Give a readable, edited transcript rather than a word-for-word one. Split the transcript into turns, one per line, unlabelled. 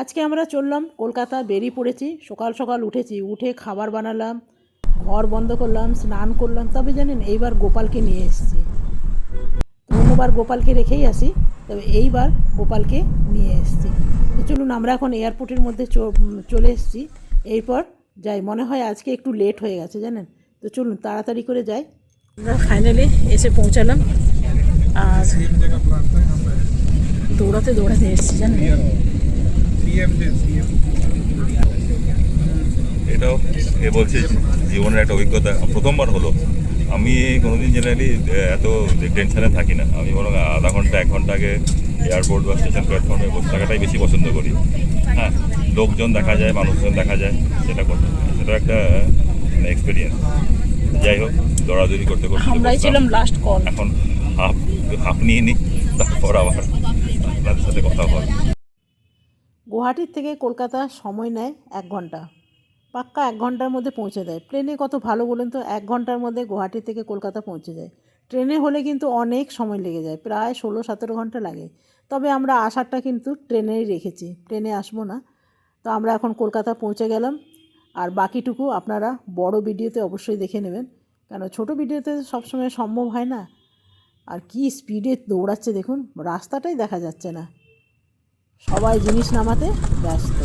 আজকে আমরা চললাম কলকাতা, বেরিয়ে পড়েছি। সকাল সকাল উঠেছি, উঠে খাবার বানালাম, ঘর বন্ধ করলাম, স্নান করলাম। তবে জানেন এইবার গোপালকে নিয়ে এসেছি। অন্যবার গোপালকে রেখেই আসি, তবে এইবার গোপালকে নিয়ে এসেছি। তো চলুন, আমরা এখন এয়ারপোর্টের মধ্যে চলে এসেছি। এরপর যাই, মনে হয় আজকে একটু লেট হয়ে গেছে জানেন। তো চলুন তাড়াতাড়ি করে যাই। আমরা ফাইনালি এসে পৌঁছালাম, আর দৌড়াতে দৌড়াতে এসেছি জানেন।
এটাও বলছি জীবনের একটা অভিজ্ঞতা, প্রথমবার হলো। আমি কোনোদিন জেনারেলি এত টেনশনে থাকি না। আমি বরং আধা ঘন্টা 1 ঘন্টা আগে এয়ারপোর্ট বা স্টেশন প্ল্যাটফর্মে বসে থাকাটাই বেশি পছন্দ করি। হ্যাঁ, লোকজন দেখা যায়, মানুষজন দেখা যায়, সেটা একটা এক্সপিরিয়েন্স। যাই হোক, দৌড়াদৌড়ি করতে করতে
আমরাই
বসলাম।
ছিলাম লাস্ট কল।
এখন হাফ হাফ নিয়ে নিই, তারপর আবার আপনাদের সাথে কথা বল।
গুয়াহাটির থেকে কলকাতা সময় নেয় 1 ঘন্টা, পাক্কা 1 ঘন্টার মধ্যে পৌঁছে দেয়। প্লেনে কত ভালো বলুন তো, 1 ঘন্টার মধ্যে গুয়াহাটি থেকে কলকাতা পৌঁছে যায়। ট্রেনে হলে কিন্তু অনেক সময় লেগে যায়, প্রায় 16-17 ঘন্টা লাগে। তবে আমরা আসারটা কিন্তু ট্রেনেই রেখেছি, ট্রেনে আসবো না। তো আমরা এখন কলকাতা পৌঁছে গেলাম, আর বাকিটুকু আপনারা বড় ভিডিওতে অবশ্যই দেখে নেবেন, কেন ছোট ভিডিওতে সবসময় সম্ভব হয় না। আর কি স্পিডে দৌড়াচ্ছে দেখুন, রাস্তাটাই দেখা যাচ্ছে না, সবাই জিনিস নামাতে ব্যস্ত।